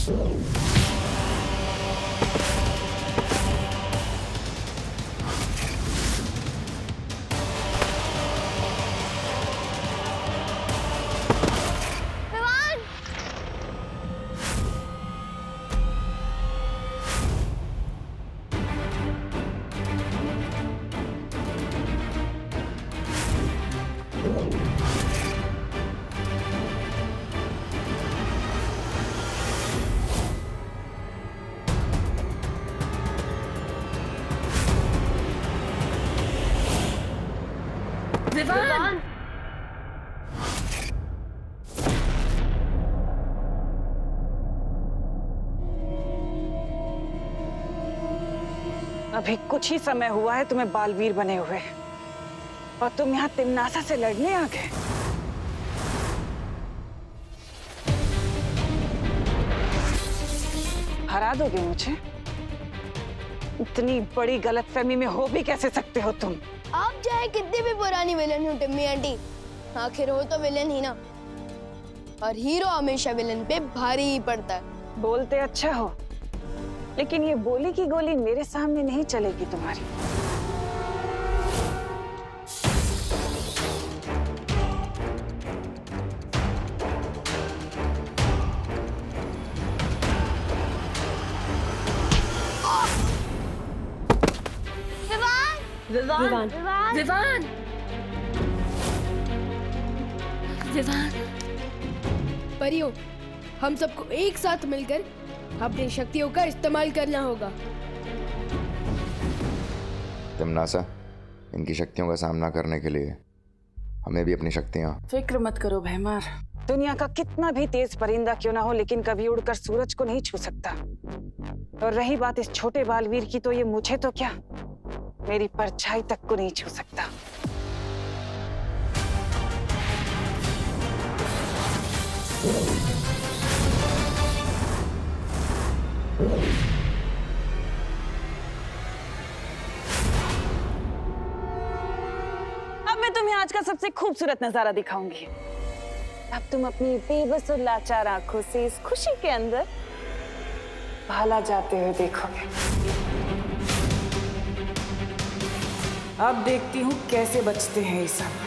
विवान! अभी कुछ ही समय हुआ है तुम्हें बालवीर बने हुए और तुम यहाँ तिमनासा से लड़ने आ गए। हरा दोगे मुझे? इतनी बड़ी गलतफहमी में हो भी कैसे सकते हो तुम? आप चाहे कितनी भी पुरानी विलन हो टिम्मी आंटी, आखिर हो तो विलन ही ना, और हीरो हमेशा विलन पे भारी ही पड़ता है। बोलते अच्छा हो, लेकिन ये बोली की गोली मेरे सामने नहीं चलेगी तुम्हारी। विवान! विवान! विवान! परियों, हम सबको एक साथ मिलकर अपनी शक्तियों का इस्तेमाल करना होगा। तिमनासा, इनकी शक्तियों का सामना करने के लिए हमें भी अपनी शक्तियां। फिक्र मत करो भैमार, दुनिया का कितना भी तेज परिंदा क्यों ना हो, लेकिन कभी उड़कर सूरज को नहीं छू सकता। और रही बात इस छोटे बालवीर की, तो ये मुझे तो क्या, मेरी परछाई तक को नहीं छू सकता। अब मैं तुम्हें आज का सबसे खूबसूरत नजारा दिखाऊंगी। अब तुम अपनी बेबस और लाचार आंखों से इस खुशी के अंदर भाला जाते हुए देखोगे। अब देखती हूँ कैसे बचते हैं ये सब।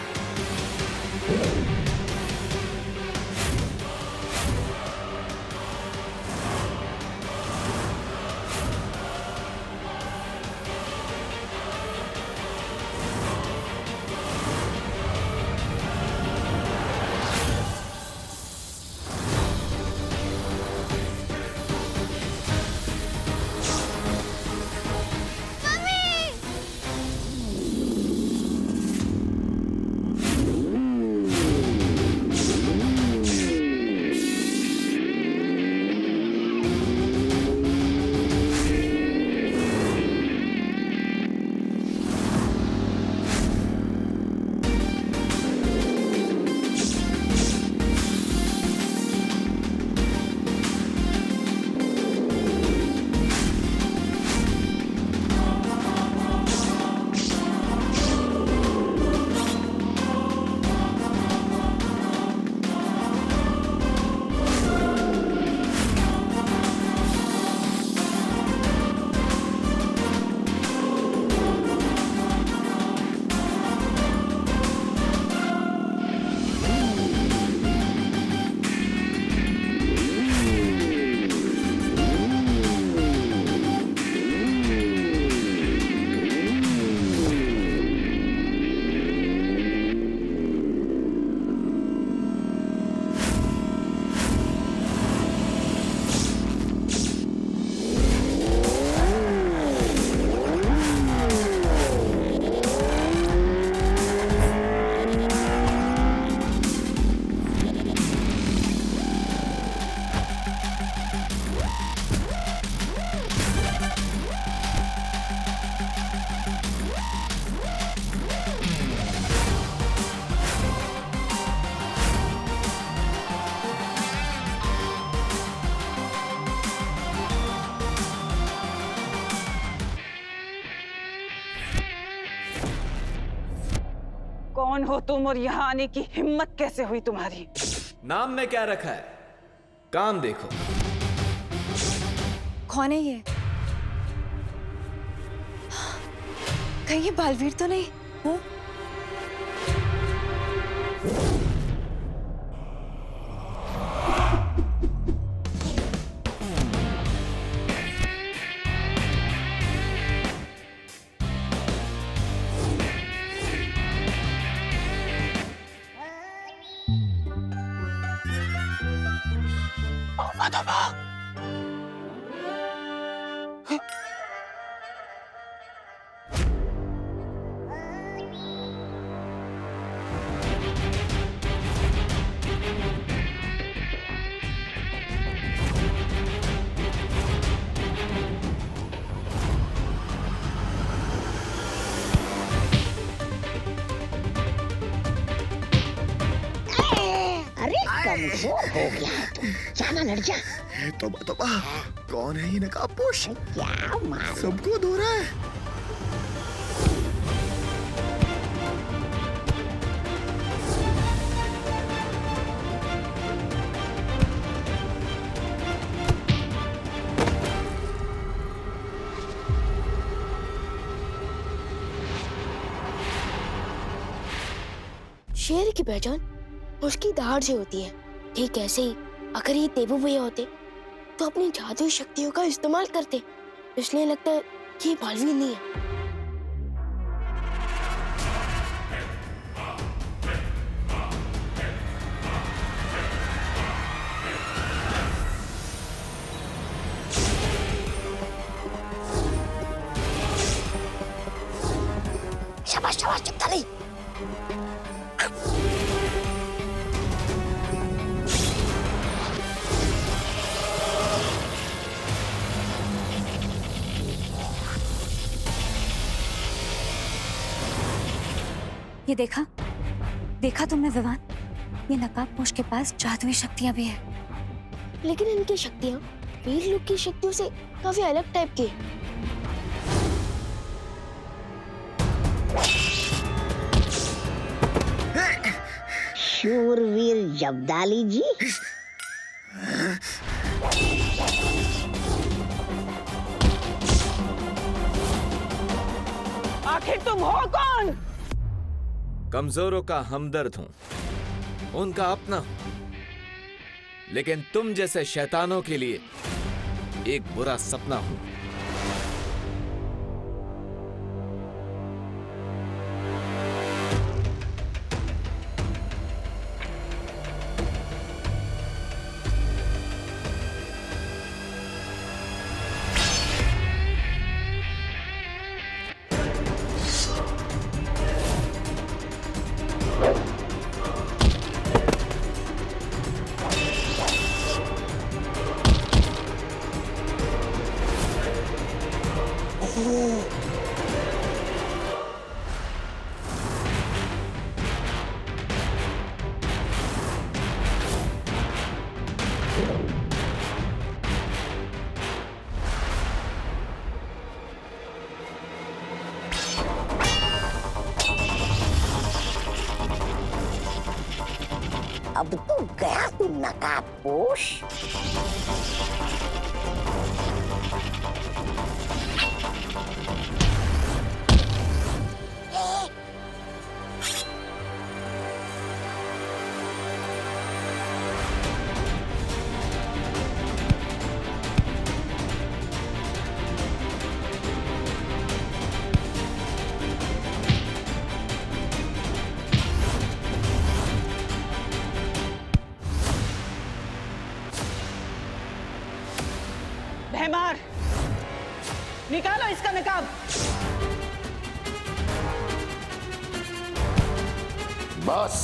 कौन हो तुम और यहाँ आने की हिम्मत कैसे हुई तुम्हारी? नाम में क्या रखा है, काम देखो। कौन है ये? कहीं ये बालवीर तो नहीं? हाँ? अरे कमजोर हो गया है तुम, जाना लड़ जा। तोबा तोबा, कौन है ये नकाबपोश? क्या मार सबको धो रहा है। शेर की पहचान उसकी दहाड़ से होती है। ठीक ऐसे ही अगर ये देवू भैया होते तो अपनी जादुई शक्तियों का इस्तेमाल करते, इसलिए लगता है कि ये बालवीर नहीं है। शाबाश शाबाश, चुप था नहीं। ये देखा तुमने विवान? ये नकाबपोश के पास जादुई शक्तियां भी है। लेकिन इनकी शक्तियाँ वीर लोग की शक्तियों से काफी अलग टाइप की है। शूरवीर जब्दाली जी, आखिर तुम हो कौन? कमजोरों का हमदर्द हूं, उनका अपना हूं। लेकिन तुम जैसे शैतानों के लिए एक बुरा सपना हूं। अब तो गया तू नकाबपोश। भैमार, निकालो इसका नकाब। बस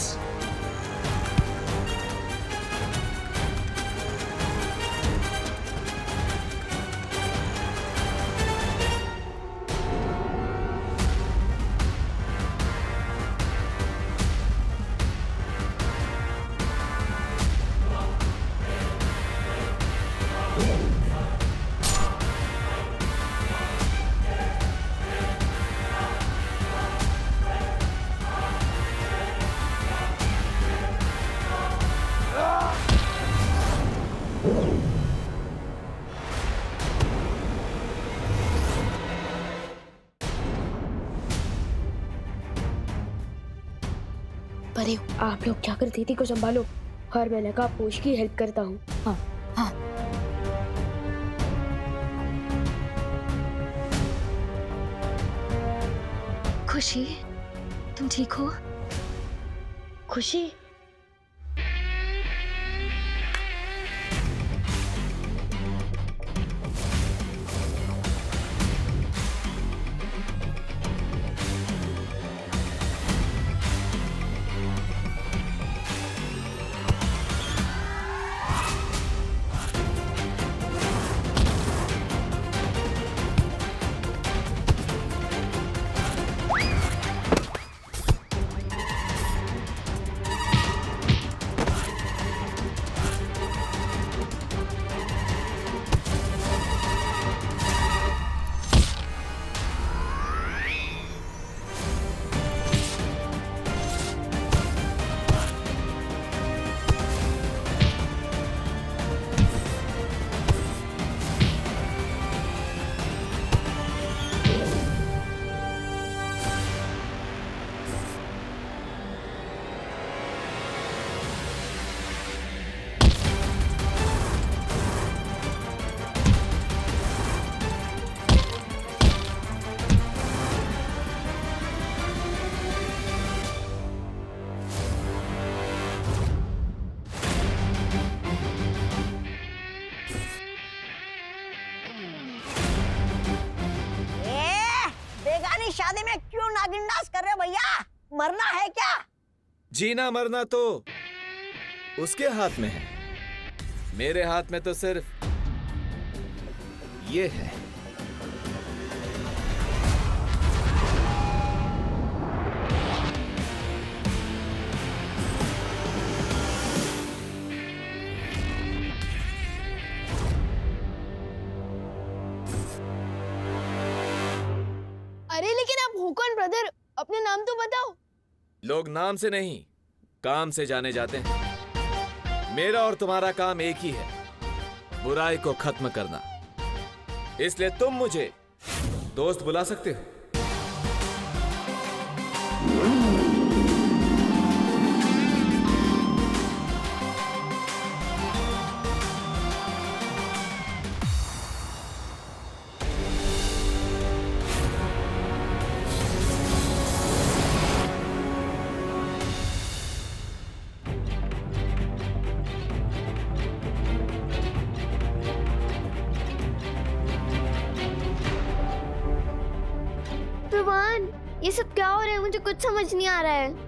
परे हो। आप लोग जाकर दीदी को संभालो और मैं नकाबपोश की हेल्प करता हूँ। हाँ हाँ। खुशी, तुम ठीक हो? खुशी, बेगानी शादी में क्यों नागिन डांस कर रहे हो भैया? मरना है क्या? जीना मरना तो उसके हाथ में है, मेरे हाथ में तो सिर्फ ये है। अरे लेकिन आप हो कौन ब्रदर? अपने नाम तो बताओ। लोग नाम से नहीं, काम से जाने जाते हैं। मेरा और तुम्हारा काम एक ही है, बुराई को खत्म करना। इसलिए तुम मुझे दोस्त बुला सकते हो। विवान, ये सब क्या हो रहा है? मुझे कुछ समझ नहीं आ रहा है।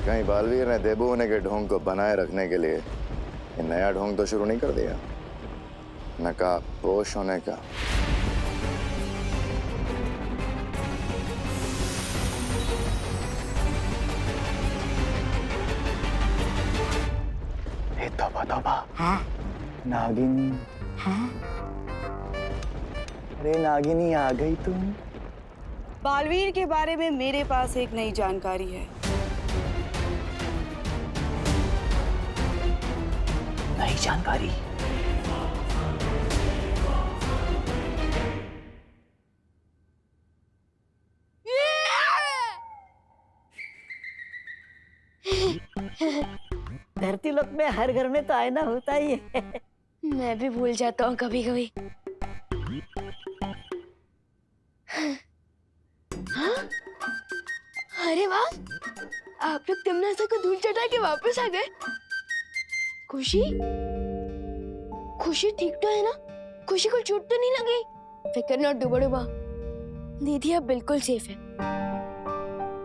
कहीं बालवीर ने देबू होने के ढोंग को बनाए रखने के लिए ये नया ढोंग तो शुरू नहीं कर दिया, नकाबपोश होने का। तौबा तौबा। हाँ? नागिनी। हाँ? अरे नागिनी आ गई तुम। बालवीर के बारे में मेरे पास एक नई जानकारी है। नई जानकारी। धरती लोक में हर घर में तो आईना होता ही है। मैं भी भूल जाता हूँ कभी कभी। अरे वाह, आप लोग तिमनासा को धूल चटा के वापस आ गए। खुशी, खुशी ठीक तो है ना? खुशी को चोट तो नहीं लगी? फिक्र ना डुबा, दीदी अब बिल्कुल सेफ है।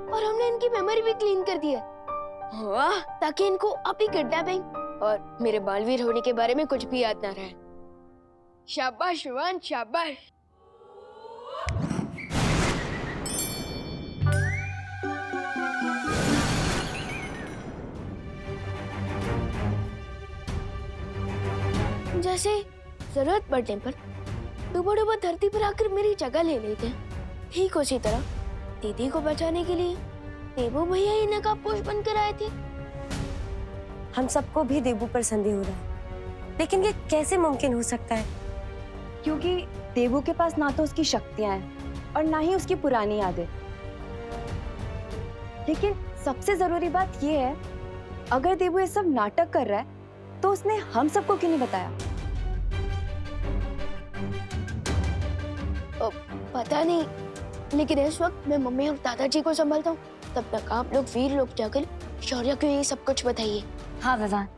और हमने इनकी मेमोरी भी क्लीन कर दी है। वाह, ताकि इनको अभी किडनैपिंग और मेरे बालवीर होने के बारे में कुछ भी याद ना रहे। शाबाश रोहन, शाबाश। जैसे जरूरत पड़ने पर डूबा धरती पर आकर मेरी जगह ले लेते हैं, ठीक उसी तरह दीदी को बचाने के लिए देवू भैया ही नकाबपोश बनकर आए थे। हम सबको भी देवू पर संदेह हो रहा है, लेकिन ये कैसे मुमकिन हो सकता है? क्योंकि देवू के पास ना तो उसकी शक्तियां हैं और ना ही उसकी पुरानी यादें। लेकिन सबसे जरूरी बात ये है, अगर देवू ये सब नाटक कर रहा है तो उसने हम सबको क्यों नहीं बताया? पता नहीं, लेकिन इस वक्त मैं मम्मी और दादाजी को संभालता हूँ। तब तक आप लोग वीर लोग जाकर शौर्य को ये सब कुछ बताइए। हाँ विवान।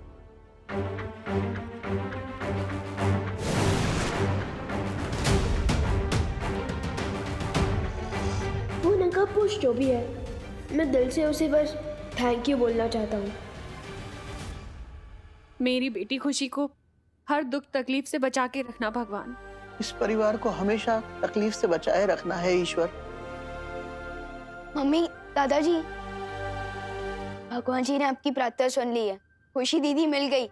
वो नकाबपोश जो भी है, मैं दिल से उसे बस थैंक यू बोलना चाहता हूँ। मेरी बेटी खुशी को हर दुख तकलीफ से बचा के रखना भगवान। इस परिवार को हमेशा तकलीफ से बचाए रखना है ईश्वर। मम्मी, दादाजी, भगवान जी ने आपकी प्रार्थना सुन ली है। खुशी दीदी मिल गई।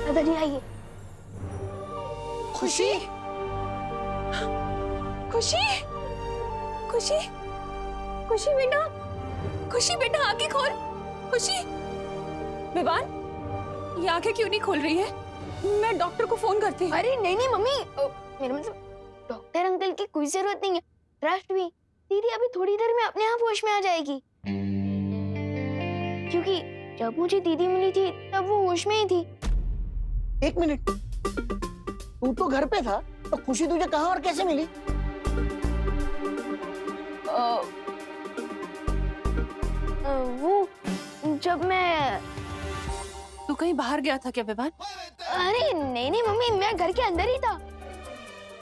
दादाजी आइए। खुशी, खुशी, खुशी, खुशी बेटा, खुशी बेटा आंखें खोल। खुशी, विवान, ये आंखें क्यों नहीं खोल रही है? मैं डॉक्टर को फोन करती हूँ। अरे नहीं नहीं मम्मी, मेरा मतलब डॉक्टर अंकल की कोई जरूरत नहीं है। ट्रस्ट भी, दीदी अभी थोड़ी देर में अपने आप होश में आ जाएगी। क्योंकि जब मुझे दीदी मिली थी तब वो होश में ही थी। एक मिनट, तू तो घर पे था, तो खुशी तुझे कहाँ और कैसे मिली? वो जब मैं तू कहीं बाहर गया था क्या विवान? अरे नहीं नहीं मम्मी, मैं घर के अंदर ही था।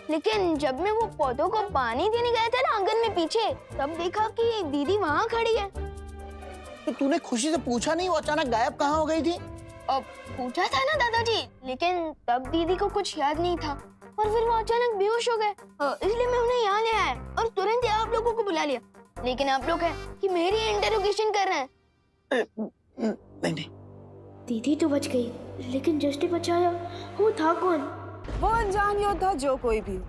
लेकिन जब मैं वो पौधों को पानी देने गया था ना आंगन में पीछे, तब देखा कि दीदी वहाँ खड़ी है। तो तूने खुशी से पूछा नहीं वो अचानक गायब कहाँ हो गई थी? अब पूछा था ना दादाजी, लेकिन तब दीदी को कुछ याद नहीं था और फिर वो अचानक बेहोश हो गए। इसलिए मैं उन्हें यहाँ ले आया और तुरंत ही आप लोगों को बुला लिया। लेकिन आप लोग हैं कि मेरी इंटरोगेशन कर रहे हैं। नहीं नहीं, दीदी तो बच गई, लेकिन जिसने बचाया वो था कौन? वो अनजान योद्धा जो कोई भी हो,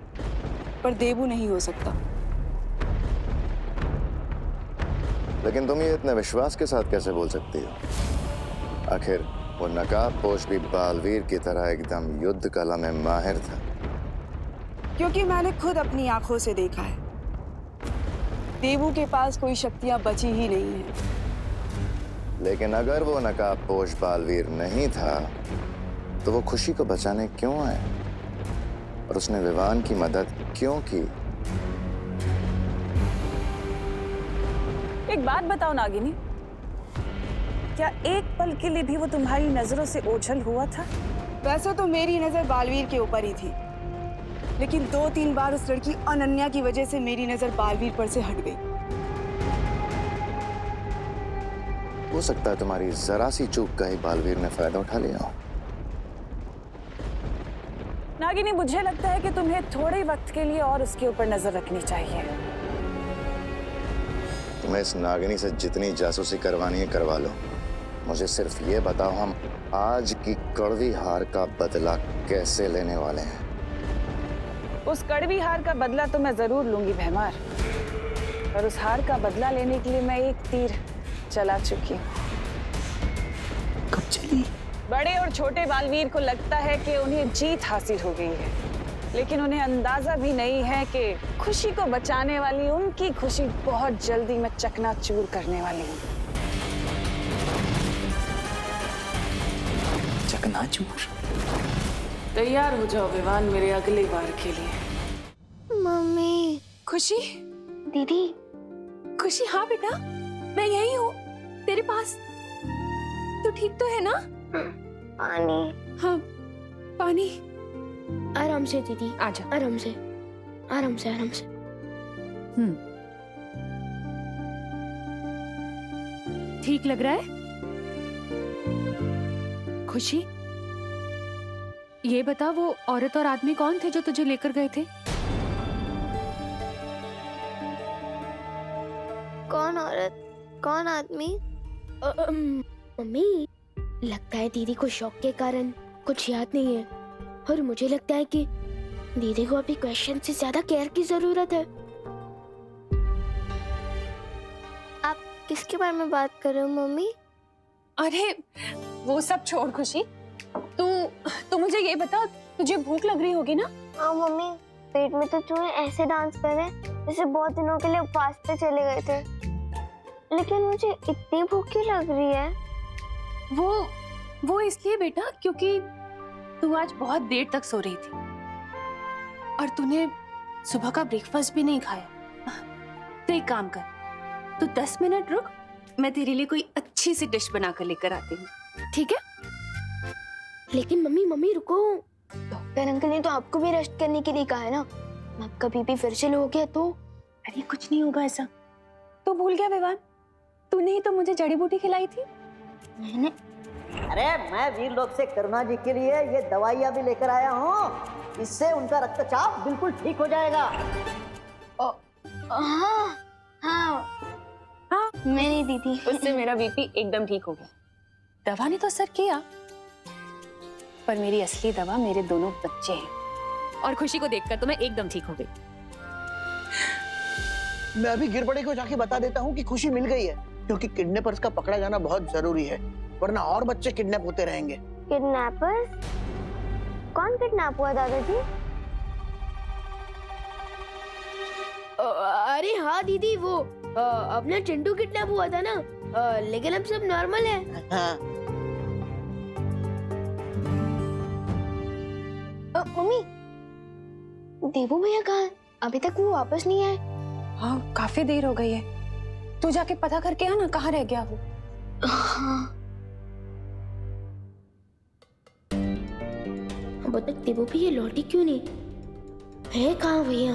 पर देवू नहीं हो सकता। लेकिन तुम ये इतने विश्वास के साथ कैसे बोल सकती हो? आखिर वो नकाबपोश भी बालवीर की तरह एकदम युद्ध कला में माहिर था। क्योंकि मैंने खुद अपनी आंखों से देखा है, देवू के पास कोई शक्तियां बची ही नहीं है। लेकिन अगर वो नकाबपोश बालवीर नहीं था तो वो खुशी को बचाने क्यों आए और उसने विवान की मदद क्यों की? एक बात बताओ नागिनी, क्या एक पल के लिए भी वो तुम्हारी नजरों से ओझल हुआ था? वैसे तो मेरी नजर बालवीर के ऊपर ही थी, लेकिन 2-3 बार उस लड़की अनन्या की वजह से मेरी नजर बालवीर पर से हट गई। हो सकता है तुम्हारी जरा सी चूक का ही बालवीर ने फायदा उठा लिया हो। नागिनी, मुझे लगता है कि तुम्हें थोड़े वक्त के लिए और उसके ऊपर नजर रखनी चाहिए। तुम्हें इस नागिनी से जितनी जासूसी करवानी है करवा लो। मुझे सिर्फ ये बताओ, हम आज की कड़वी हार का बदला कैसे लेने वाले हैं? उस कड़वी हार का बदला तो मैं जरूर लूंगी भैमार। और उस हार का बदला लेने के लिए मैं एक तीर चला चुकी हूँ। कब चली? बड़े और छोटे बालवीर को लगता है कि उन्हें जीत हासिल हो गई है, लेकिन उन्हें अंदाजा भी नहीं है कि खुशी को बचाने वाली उनकी खुशी बहुत जल्दी मैं चकनाचूर करने वाली हूँ। चकनाचूर? तैयार हो जाओ विवान मेरे अगले बार के लिए। मम्मी। खुशी, दीदी। खुशी, हाँ बेटा, मैं यही हूँ तेरे पास। तू ठीक तो है ना? पानी। हाँ, पानी। आराम से दीदी, आजा। आराम से, आराम से, आराम से। ठीक लग रहा है? खुशी, ये बता, वो औरत और आदमी कौन थे जो तुझे लेकर गए थे? कौन औरत, कौन आदमी? मम्मी, लगता है दीदी को शौक के कारण कुछ याद नहीं है, और मुझे लगता है कि दीदी को अभी क्वेश्चन से ज्यादा केयर की जरूरत है। आप किसके बारे में बात कर रहे हो मम्मी? अरे वो सब छोड़ खुशी, तू मुझे ये बता, तुझे भूख लग रही होगी ना? हाँ मम्मी, पेट में तो चूहे ऐसे डांस कर रहे जैसे बहुत दिनों के लिए उपवास पे चले गए थे, लेकिन मुझे इतनी भूख क्यों लग रही है? वो इसलिए बेटा क्योंकि तू आज बहुत देर तक सो रही थी और तूने सुबह का ब्रेकफास्ट भी नहीं खाया। तो एक काम कर, तू 10 मिनट रुक, मैं तेरे लिए कोई अच्छी सी डिश बना कर लेकर आती हूँ, ठीक है? लेकिन मम्मी रुको, डॉक्टर अंकल ने तो आपको भी रेस्ट करने के लिए कहा है ना। आपका बीपी फिर से लो हो गया तो? अरे कुछ नहीं होगा ऐसा। तू भूल गया विवान, तूने ही तो मुझे जड़ी बूटी खिलाई थी। मैंने? अरे मैं वीरलोक से करुणा जी के लिए ये दवाइयाँ भी लेकर आया हूँ, इससे उनका रक्तचाप बिल्कुल ठीक हो जाएगा। हाँ हाँ, मेरी दीदी, उससे मेरा बीपी एकदम ठीक हो गया। दवा ने तो असर किया, पर मेरी असली दवा मेरे दोनों बच्चे हैं, और खुशी को देखकर तो मैं एकदम ठीक हो गई। मैं अभी गिर पड़े को जाके बता देता हूँ कि खुशी मिल गई है, क्योंकि किडनैपर्स का पकड़ा जाना बहुत जरूरी है, वरना और बच्चे किडनैप होते रहेंगे। किडनैपर्स? कौन किडनैप हुआ दादाजी? अरे हाँ दीदी, वो अपना चिंटू किडनैप हुआ था ना, लेकिन अब सब नॉर्मल है। हाँ। मम्मी, देवू भैया कहाँ है? अभी तक वो वापस नहीं आए। हाँ, काफी देर हो गई है, तू जाके पता करके आ ना, कहाँ रह गया वो। हाँ। अब तक देवू भैया लौटी क्यों नहीं है? कहाँ भैया?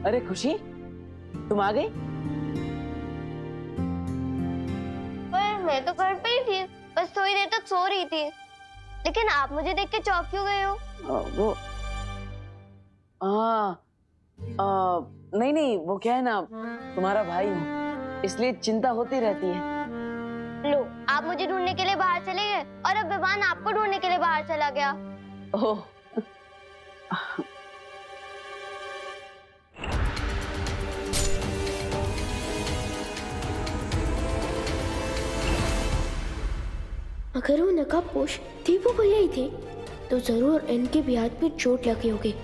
अरे खुशी, तुम आ गई? पर मैं तो घर पे ही थी, बस थोड़ी देर तक सो रही थी, लेकिन आप मुझे देख के चौंक क्यों गए हो? वो नहीं, वो क्या है ना, तुम्हारा भाई हूँ, इसलिए चिंता होती रहती है। लो, आप मुझे ढूंढने के लिए बाहर चले गए, और अब विवान आपको ढूंढने के लिए बाहर चला गया। ओह, अगर वो नकाबपोश दीपू भैया ही थे, तो जरूर इनके भी हाथ पे चोट लगी होगी।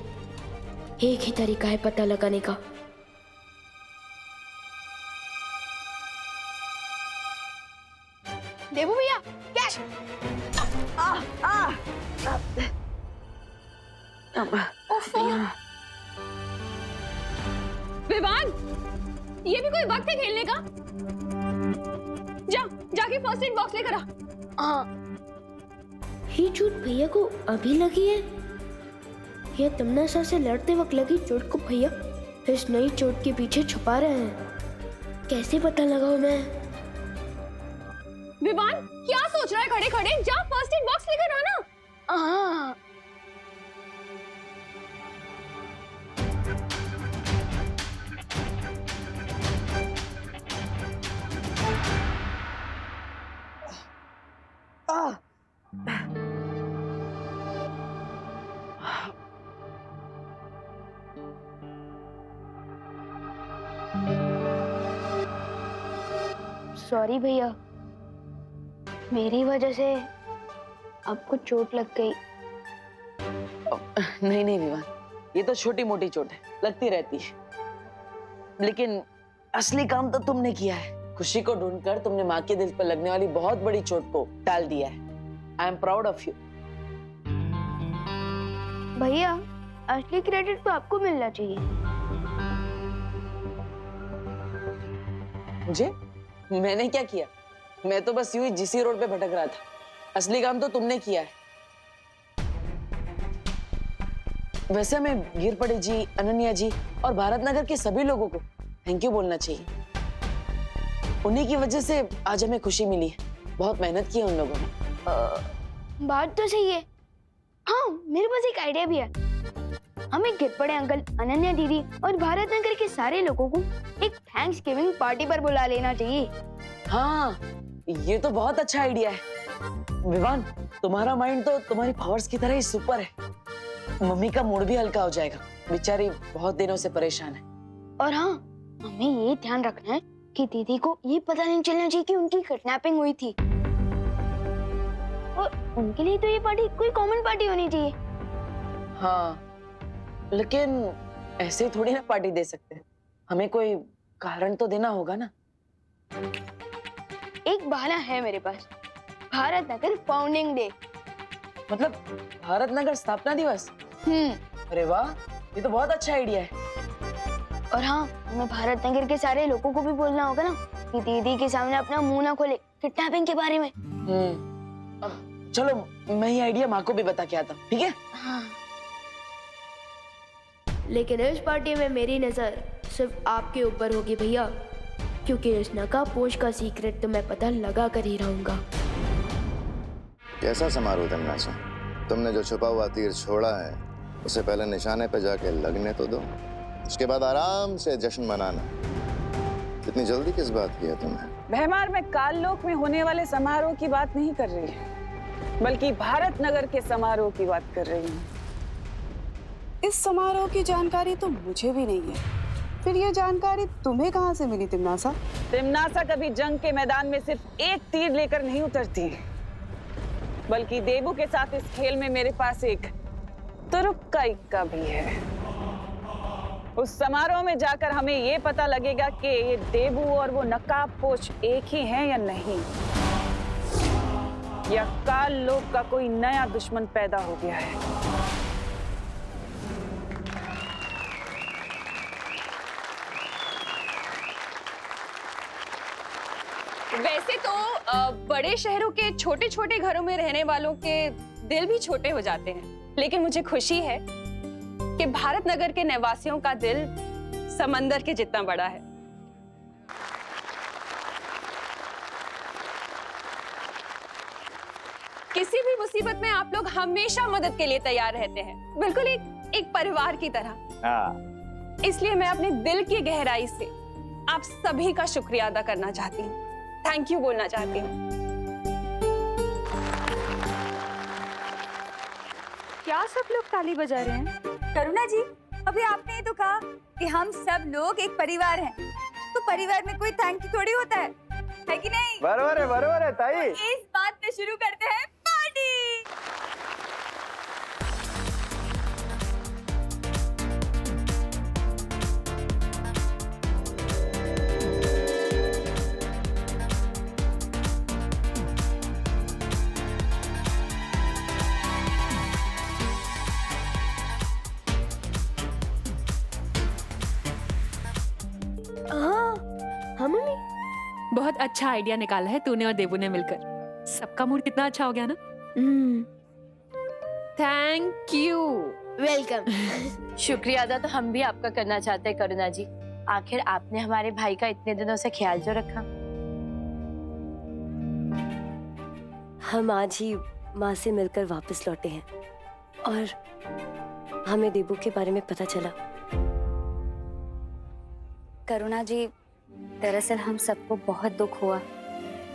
एक ही तरीका है पता लगाने का। देवू भैया, कैच! विवान, ये भी कोई वक्त है खेलने का? जाके फर्स्ट एड बॉक्स लेकर आ। ये चोट भैया को अभी लगी है या तमन्ना से लड़ते वक्त लगी चोट को भैया इस नई चोट के पीछे छुपा रहे हैं? कैसे पता लगाऊं मैं? विवान, क्या सोच रहा है खड़े खड़े? जा फर्स्ट एड बॉक्स लेकर आना। सॉरी भैया, मेरी वजह से आपको चोट लग गई। नहीं नहीं विवान, ये तो छोटी मोटी चोट है, लगती रहती है। लेकिन असली काम तो तुमने किया है। खुशी को ढूंढकर तुमने माँ के दिल पर लगने वाली बहुत बड़ी चोट को टाल दिया है। I am proud of you. भैया, असली क्रेडिट तो आपको मिलना चाहिए। मुझे? मैंने क्या किया? मैं तो बस यूं ही जीसी रोड पे भटक रहा था। असली काम तो तुमने किया है। वैसे मैं गिरपड़े जी, अनन्या जी और भारत नगर के सभी लोगों को थैंक यू बोलना चाहिए। उन्हीं की वजह से आज हमें खुशी मिली है। बहुत मेहनत की है उन लोगों ने। बात तो सही है। हाँ, मेरे पास एक आइडिया भी है। हमें गिरपड़े अंकल, अनन्या दीदी और भारत नगर के सारे लोगों को एक थैंक्स गिविंग पार्टी पर बुला लेना चाहिए। हाँ, ये तो बहुत अच्छा आइडिया है। विवान, तुम्हारा माइंड तो तुम्हारी पावर्स की तरह ही सुपर है। मम्मी का मूड भी हल्का हो जाएगा। बेचारी बहुत दिनों से परेशान है। और हाँ, हमें ये ध्यान रखना है कि दीदी को ये पता नहीं चलना चाहिए कि उनकी किडनैपिंग हुई थी। और उनके लिए तो ये पार्टी कोई कॉमन पार्टी होनी चाहिए। हाँ, लेकिन ऐसे ही थोड़ी ना पार्टी दे सकते। हमें कोई कारण तो देना होगा ना। एक बहाना है मेरे पास। Bharat Nagar founding day. मतलब भारत नगर स्थापना दिवस? अरे वाह, ये तो बहुत अच्छा आइडिया है। और हाँ, हमें भारत नगर के सारे लोगों को भी बोलना होगा ना कि दीदी के सामने अपना मुंह ना खोले किडनैपिंग के बारे में। अब चलो, मैं ये आइडिया माँ को भी बता के आता हूँ, ठीक है? हाँ। लेकिन इस पार्टी में मेरी नजर सिर्फ आपके ऊपर होगी भैया, क्योंकि इस नकाबपोश का सीक्रेट तो मैं पता लगा कर ही रहूंगा। कैसा समारोह तमन्ना? तुमने जो छुपा हुआ तीर छोड़ा है उसे पहले निशाने पे जाके लगने तो दो, उसके बाद आराम से जश्न मनाना। इतनी जल्दी किस बात की है तुम्हें? भैमार में काललोक में होने वाले समारोह की बात नहीं कर रही है, बल्कि भारत नगर के समारोह की बात कर रही हूँ। इस समारोह की जानकारी तो मुझे भी नहीं है। फिर ये जानकारी तुम्हें कहाँ से मिली तिमनासा? तिमनासा कभी जंग के मैदान में सिर्फ एक तीर लेकर नहीं उतरती, बल्कि देबू के साथ इस खेल में मेरे पास एक तुरुप का इक्का भी है। उस समारोह में जाकर हमें ये पता लगेगा कि ये देबू और वो नकाबपोश एक ही हैं या नहीं, या काल लोक का कोई नया दुश्मन पैदा हो गया है। वैसे तो बड़े शहरों के छोटे छोटे घरों में रहने वालों के दिल भी छोटे हो जाते हैं, लेकिन मुझे खुशी है कि भारत नगर के निवासियों का दिल समंदर के जितना बड़ा है। किसी भी मुसीबत में आप लोग हमेशा मदद के लिए तैयार रहते हैं, बिल्कुल एक परिवार की तरह। इसलिए मैं अपने दिल की गहराई से आप सभी का शुक्रिया अदा करना चाहती हूँ, थैंक यू बोलना चाहती हूँ। क्या सब लोग ताली बजा रहे हैं? करुणा जी, अभी आपने ही तो कहा कि हम सब लोग एक परिवार हैं, तो परिवार में कोई थैंक यू थोड़ी होता है कि नहीं? बरोबर है ताई। तो इस बात पे शुरू करते हैं पार्टी। बहुत अच्छा आइडिया निकाला है तूने और देबू ने मिलकर। सबका मूड कितना अच्छा हो गया ना। Thank you. वेलकम। शुक्रिया अदा तो हम भी आपका करना चाहते हैं करुणा जी। आखिर आपने हमारे भाई का इतने दिनों से ख्याल जो रखा। हम आज ही माँ से मिलकर वापस लौटे हैं और हमें देबू के बारे में पता चला। करुणा जी, दरअसल हम सबको बहुत दुख हुआ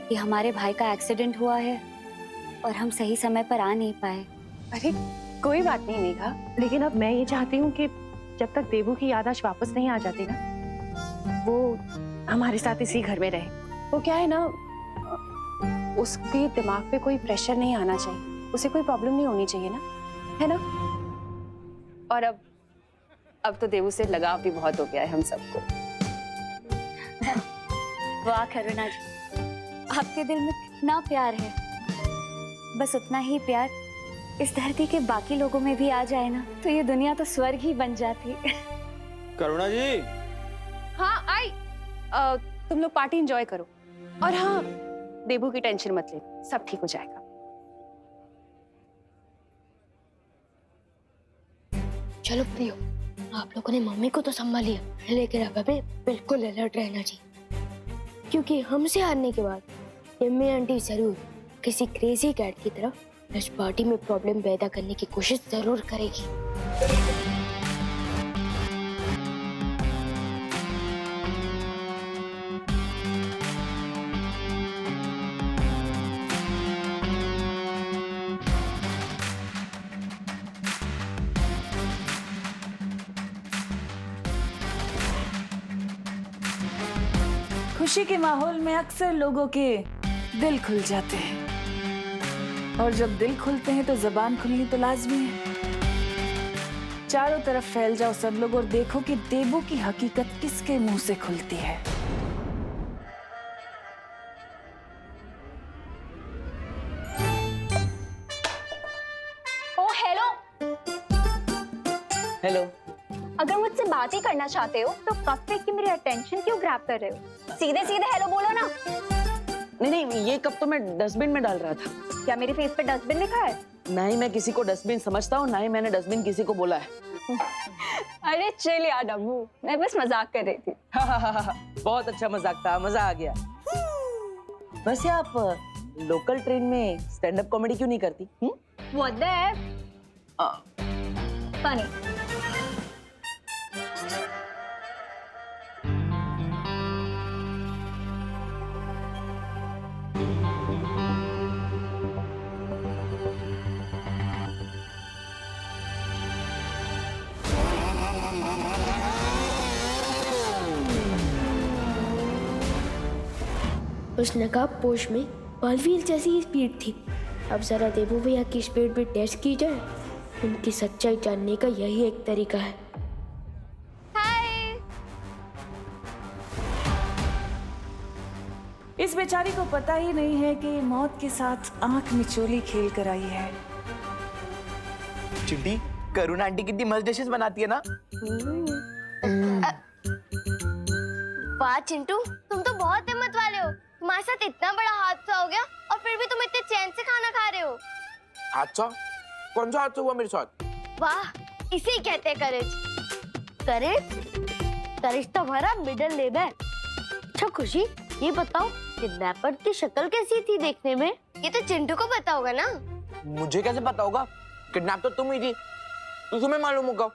कि हमारे भाई का एक्सीडेंट हुआ है और हम सही समय पर आ नहीं पाए। अरे कोई बात नहीं मेघा, लेकिन अब मैं ये चाहती हूँ कि जब तक देबू की याददाश्त वापस नहीं आ जाती ना, वो हमारे साथ इसी घर में रहे। वो क्या है ना, उसके दिमाग पे कोई प्रेशर नहीं आना चाहिए, उसे कोई प्रॉब्लम नहीं होनी चाहिए ना, है ना? और अब तो देवू से लगाव भी बहुत हो गया है हम सबको। वाह करुणा जी, आपके दिल में कितना प्यार है। बस उतना ही प्यार इस धरती के बाकी लोगों में भी आ जाए ना, तो ये दुनिया तो स्वर्ग ही बन जाती। करुणा जी। हाँ आई। तुम लोग पार्टी एंजॉय करो, और हाँ, देवू की टेंशन मत ले, सब ठीक हो जाएगा। चलो प्रियो, आप लोगों ने मम्मी को तो संभालिया, लेकिन अब हमें बिल्कुल अलर्ट रहना चाहिए, क्योंकि हमसे हारने के बाद यम्मी आंटी जरूर किसी क्रेजी कैट की तरह इस पार्टी में प्रॉब्लम पैदा करने की कोशिश जरूर करेगी। खुशी के माहौल में अक्सर लोगों के दिल खुल जाते हैं, और जब दिल खुलते हैं तो जबान खुलनी तो लाजमी है। चारों तरफ फैल जाओ सब लोग और देखो कि देवू की हकीकत किसके मुंह से खुलती है। ओ हेलो, हेलो। अगर मुझसे बात ही करना चाहते हो तो कब से कि मेरी अटेंशन क्यों ग्रैब कर रहे हो? सीधे सीधे हेलो बोलो ना। नहीं नहीं, ये कप तो मैं डस्टबिन में डाल रहा था। क्या मेरे फेस पे डस्टबिन लिखा है? ना ही मैं किसी को डस्टबिन समझता हूँ, ना ही मैंने डस्टबिन किसी को बोला है। अरे चिल यार डब्बू, मैं बस मजाक कर रही थी। बहुत अच्छा मजाक था, मजा आ गया। वैसे आप लोकल ट्रेन में स्टैंड अप कॉमेडी क्यों नहीं करती? What the funny? उस नकाब पोश में बालवीर जैसी ही स्पीड थी। अब जरा देवू भैया की स्पीड भी टेस्ट की जाए, उनकी सच्चाई जानने का यही एक तरीका है। इस बेचारी को पता ही नहीं है कि मौत के साथ आंख मिचोली खेल कर आई है। चिंटी, करुणा आंटी कितनी मस्त डिशेस बनाती है ना। वाह चिंटू, तुम तो बहुत हिम्मत वाले हो। तुम्हारे साथ इतना बड़ा हादसा हो गया और फिर भी तुम इतने चैन से खाना खा रहे हो। हादसा? कौन सा हादसा हुआ मेरे साथ? वाह, इसे ही कहते हैं करेज। करेज? करेज तो हमारा मिडिल नेम है। अच्छा खुशी, ये बताओ किडनैपर की शक्ल कैसी थी देखने में? ये तो चिंटू को पता होगा ना। मुझे कैसे पता होगा? किडनैप तो तुम ही थी, तो तुम्हें मालूम होगा।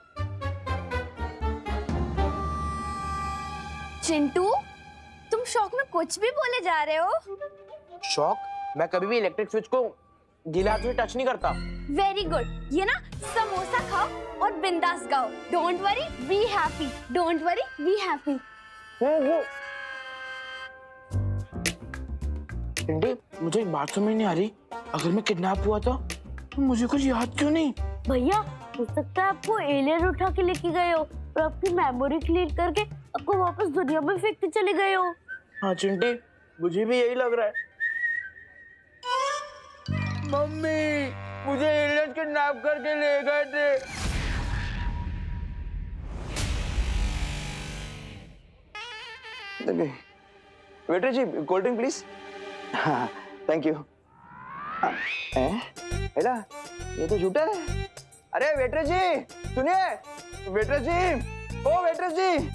चिंटू, तुम शौक में कुछ भी बोले जा रहे हो। शौक? मैं कभी भी इलेक्ट्रिक स्विच को गीले हाथ से टच नहीं करता। Very good. ये ना समोसा खाओ और बिंदास गाओ। Don't worry, be happy. Don't worry, be happy. Chinti, मुझे एक बात समझ नहीं आ रही। अगर मैं किडनैप हुआ था तो मुझे कुछ याद क्यों नहीं? भैया, हो सकता है आपको एलियन उठा के लेके गए हो और आपकी मेमोरी क्लीन करके आपको वापस दुनिया में फेंकते चले गए हो। हाँ चिंटी, मुझे भी यही लग रहा है। मम्मी, मुझे एलियन किडनैप करके ले गए थे। Waiter ji, cold drink please. हाँ, थैंक यू। हेला, ये तो झूठा है। अरे वेटर जी सुनिए। वेटर जी, ओ वेटर जी,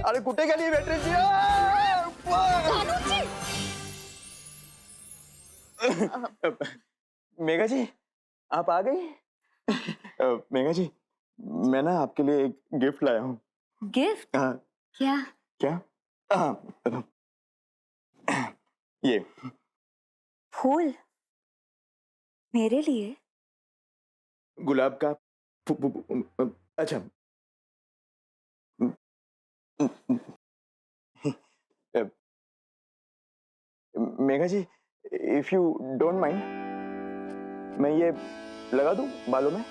अरे कुत्ते के लिए वेटर जी। मेघा जी, आप आ गई? मेघा जी, मैं ना आपके लिए एक गिफ्ट लाया हूँ। गिफ्ट? हाँ। क्या? क्या? हाँ, ये फूल मेरे लिए? गुलाब का अच्छा, मेघा जी, इफ यू डोंट माइंड, मैं ये लगा दूं बालों में?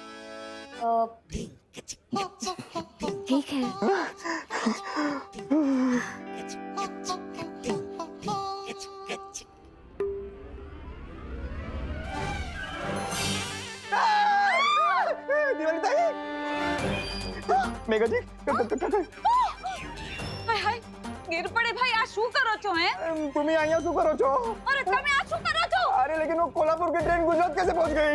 ठीक है। दिवाली ताई! मेघा जी, હાય હાય ગીર પડે ભાઈ આ શું કરો છો હે तुम्हें यहाँ શું કરો છો? અરે તમે આ શું કરો છો अरे लेकिन वो कोल्हापुर की ट्रेन गुजरात कैसे पहुंच गई?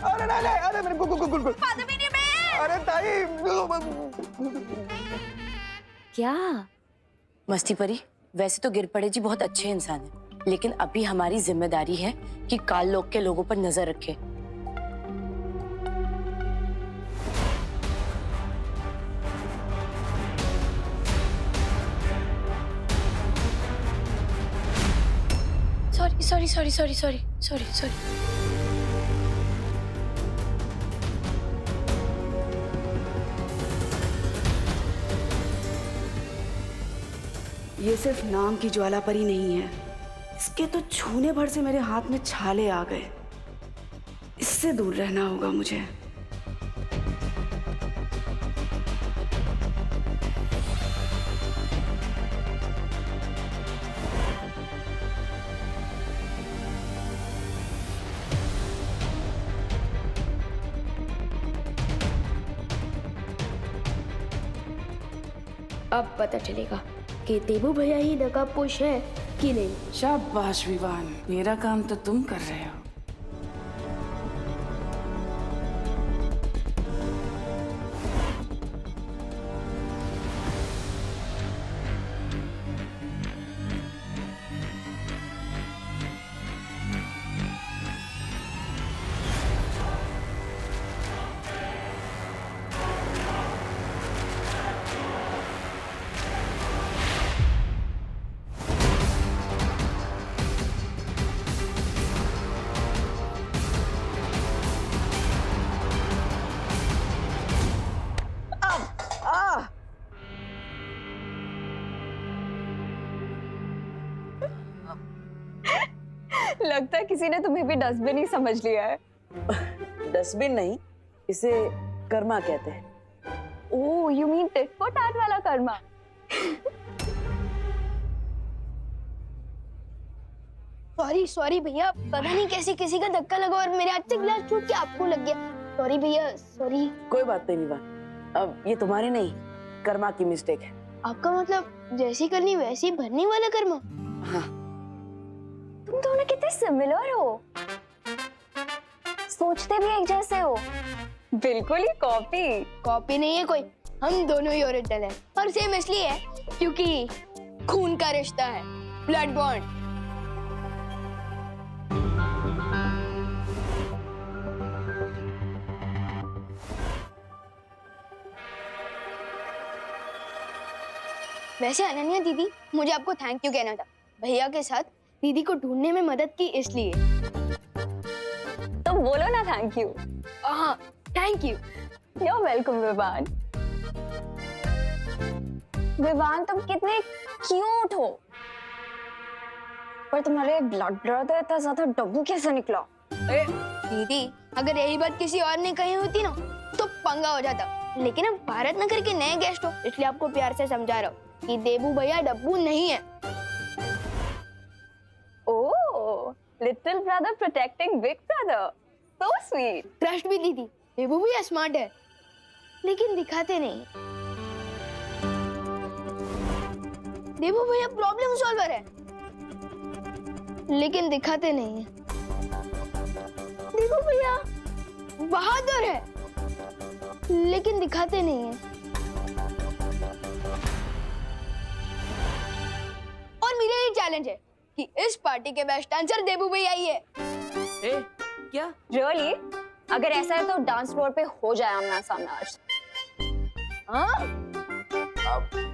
अरे नहीं नहीं, अरे मेरे गुल પદ્મિની બેન अरे ताई, क्या? मस्ती परी, वैसे तो गिरपड़े जी बहुत अच्छे इंसान हैं, लेकिन अभी हमारी जिम्मेदारी है कि काल लोक के लोगों पर नजर रखें। सॉरी। ये सिर्फ नाम की ज्वाला परी नहीं है, इसके तो छूने भर से मेरे हाथ में छाले आ गए। इससे दूर रहना होगा मुझे। अब पता चलेगा कि देबू भैया ही नकाबपोश है कि नहीं। शाबाश विवान, मेरा काम तो तुम कर रहे हो। लगता है किसी ने तुम्हें भी डस्टबिन ही समझ लिया है। डस्टबिन नहीं, इसे कर्मा कहते हैं। Oh, you mean tit for tat वाला कर्मा। सॉरी भैया, पता नहीं कैसे किसी का धक्का लगा और मेरे हाथ से गिलास टूट के आपको लग गया। सॉरी भैया, सॉरी। कोई बात नहीं विवान, अब ये तुम्हारी नहीं, कर्मा की मिस्टेक है। आपका मतलब जैसी करनी वैसी भरने वाला कर्मा? हाँ। तुम दोनों कितने सिमिलर हो, सोचते भी एक जैसे हो। बिल्कुल ही कॉपी नहीं है कोई, हम दोनों ही ओरिजिनल हैं। और सेम इसलिए है क्योंकि खून का रिश्ता है, ब्लड बॉन्ड। वैसे अनन्या दीदी, मुझे आपको थैंक यू कहना था। भैया के साथ दीदी को ढूंढने में मदद की इसलिए। तो बोलो ना थैंक यू। हाँ, thank you. You are welcome Vivaan. Vivaan, तुम कितने क्यूट हो, पर तुम्हारे ब्लड ब्रदर इतना ज्यादा डब्बू कैसे निकला? दीदी, अगर यही बात किसी और ने कही होती ना तो पंगा हो जाता। लेकिन अब भारत नगर के नए गेस्ट हो, इसलिए आपको प्यार से समझा रहा हूँ कि देबू भैया डब्बू नहीं है। Oh, little brother protecting big brother, so sweet. Trust भी दीदी, देबू भैया स्मार्ट है, लेकिन दिखाते नहीं। देबू भैया प्रॉब्लम सॉल्वर है, लेकिन दिखाते नहीं है। देबू भैया बहादुर है, लेकिन दिखाते नहीं है। और मेरा ये चैलेंज है कि इस पार्टी के बेस्ट डांसर देबू भैया ही है। ए, क्या? रियली? अगर ऐसा है तो डांस फ्लोर पे हो जाए आमना सामना आज। हाँ?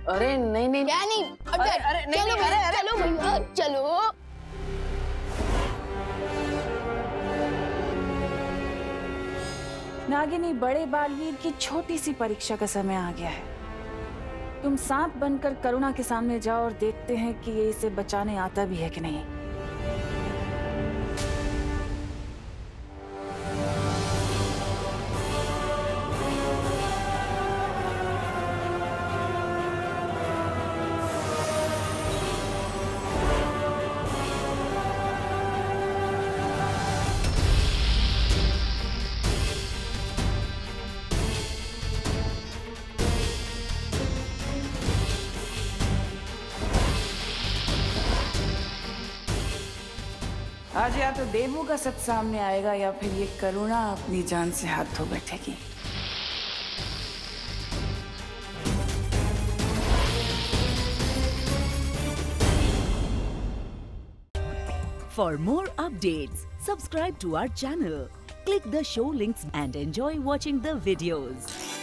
अरे नहीं नहीं, क्या नहीं? अरे नहीं, चलो भैया, चलो भैया, चलो। नागिनी, बड़े बालवीर की छोटी सी परीक्षा का समय आ गया है। तुम सांप बनकर करुणा के सामने जाओ और देखते हैं कि ये इसे बचाने आता भी है कि नहीं। आज या तो देवू का सच सामने आएगा या फिर ये करुणा अपनी जान से हाथ धो बैठेगी। For more updates, subscribe to our channel, click the show links and enjoy watching the videos.